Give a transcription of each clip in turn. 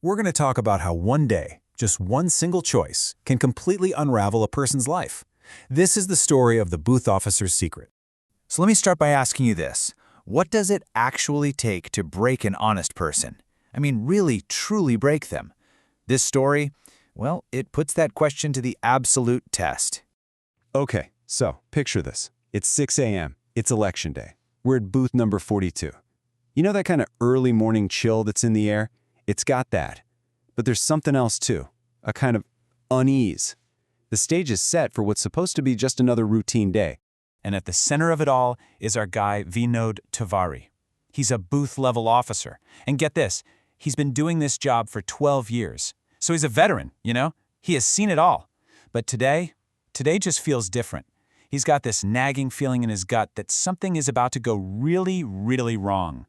we're going to talk about how one day, just one single choice, can completely unravel a person's life. This is the story of the booth officer's secret. So let me start by asking you this. What does it actually take to break an honest person? I mean, really, truly break them. This story, well, it puts that question to the absolute test. Okay, so picture this. It's 6 a.m. It's election day. We're at booth number 42. You know that kind of early morning chill that's in the air? It's got that. But there's something else too, a kind of unease. The stage is set for what's supposed to be just another routine day. And at the center of it all is our guy, Vinod Tiwari. He's a booth-level officer. And get this, he's been doing this job for 12 years. So he's a veteran, you know? He has seen it all. But today just feels different. He's got this nagging feeling in his gut that something is about to go really, really wrong.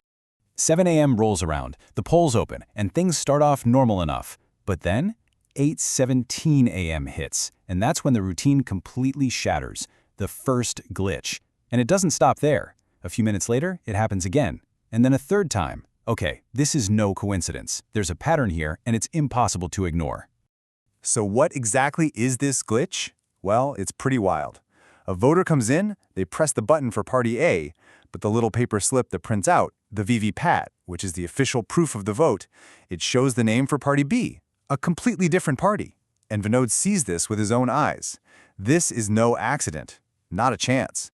7 a.m. rolls around, the polls open, and things start off normal enough. But then, 8:17 a.m. hits, and that's when the routine completely shatters. The first glitch. And it doesn't stop there. A few minutes later, it happens again. And then a third time. Okay, this is no coincidence. There's a pattern here, and it's impossible to ignore. So what exactly is this glitch? Well, it's pretty wild. A voter comes in, they press the button for Party A, but the little paper slip that prints out, the VVPAT, which is the official proof of the vote, it shows the name for Party B, a completely different party. And Vinod sees this with his own eyes. This is no accident. Not a chance.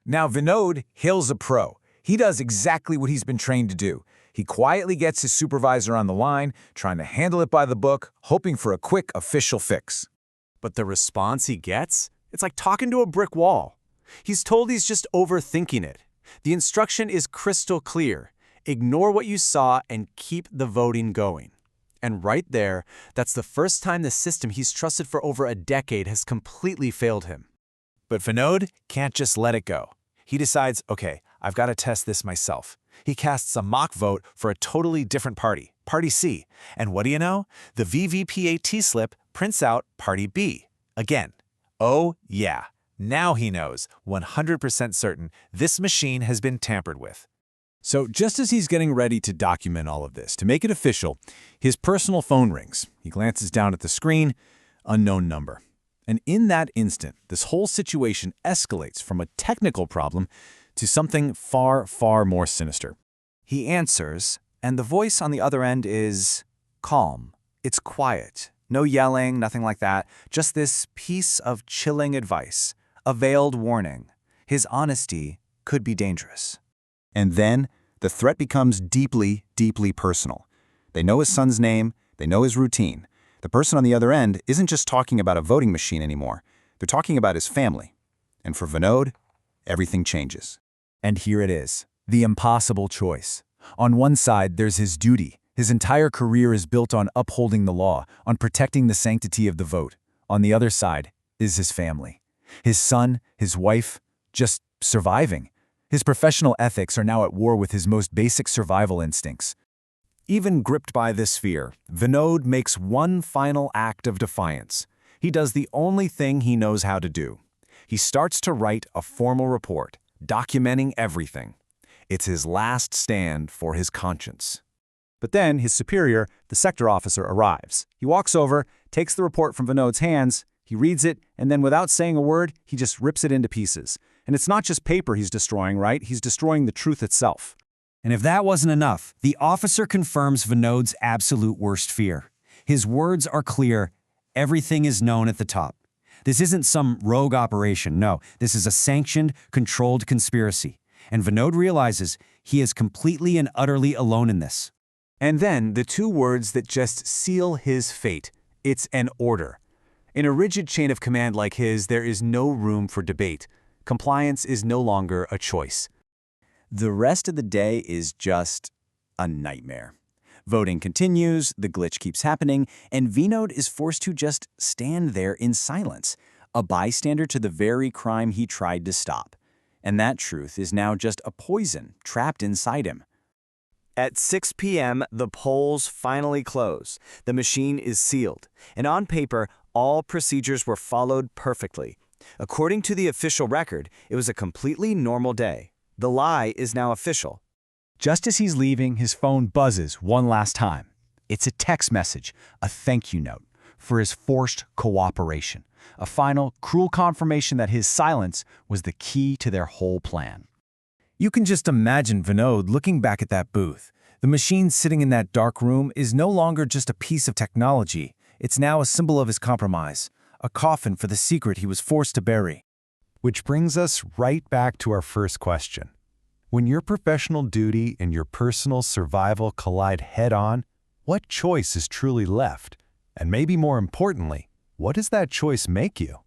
Now Vinod, Hill's a pro. He does exactly what he's been trained to do. He quietly gets his supervisor on the line, trying to handle it by the book, hoping for a quick official fix. But the response he gets? It's like talking to a brick wall. He's told he's just overthinking it. The instruction is crystal clear. Ignore what you saw and keep the voting going. And right there, that's the first time the system he's trusted for over a decade has completely failed him. But Vinod can't just let it go. He decides, okay, I've got to test this myself. He casts a mock vote for a totally different party, Party C. And what do you know? The VVPAT slip prints out Party B. Again. Oh, yeah. Now he knows, 100% certain, this machine has been tampered with. So just as he's getting ready to document all of this, to make it official, his personal phone rings. He glances down at the screen, unknown number. And in that instant, this whole situation escalates from a technical problem to something far, far more sinister. He answers, and the voice on the other end is calm. It's quiet. No yelling, nothing like that. Just this piece of chilling advice, a veiled warning. His honesty could be dangerous. And then the threat becomes deeply, deeply personal. They know his son's name. They know his routine. The person on the other end isn't just talking about a voting machine anymore. They're talking about his family. And for Vinod, everything changes. And here it is, the impossible choice. On one side, there's his duty. His entire career is built on upholding the law, on protecting the sanctity of the vote. On the other side is his family. His son, his wife, just surviving. His professional ethics are now at war with his most basic survival instincts. Even gripped by this fear, Vinod makes one final act of defiance. He does the only thing he knows how to do. He starts to write a formal report, documenting everything. It's his last stand for his conscience. But then his superior, the sector officer, arrives. He walks over, takes the report from Vinod's hands, he reads it, and then without saying a word, he just rips it into pieces. And it's not just paper he's destroying, right? He's destroying the truth itself. And if that wasn't enough, the officer confirms Vinod's absolute worst fear. His words are clear. Everything is known at the top. This isn't some rogue operation. No, this is a sanctioned, controlled conspiracy. And Vinod realizes he is completely and utterly alone in this. And then the two words that just seal his fate. It's an order. In a rigid chain of command like his, there is no room for debate. Compliance is no longer a choice. The rest of the day is just a nightmare. Voting continues, the glitch keeps happening, and Vinod is forced to just stand there in silence, a bystander to the very crime he tried to stop. And that truth is now just a poison trapped inside him. At 6 p.m., the polls finally close. The machine is sealed, and on paper, all procedures were followed perfectly. According to the official record, it was a completely normal day. The lie is now official. Just as he's leaving, his phone buzzes one last time. It's a text message, a thank you note, for his forced cooperation, a final, cruel confirmation that his silence was the key to their whole plan. You can just imagine Vinod looking back at that booth. The machine sitting in that dark room is no longer just a piece of technology. It's now a symbol of his compromise, a coffin for the secret he was forced to bury. Which brings us right back to our first question. When your professional duty and your personal survival collide head-on, what choice is truly left? And maybe more importantly, what does that choice make you?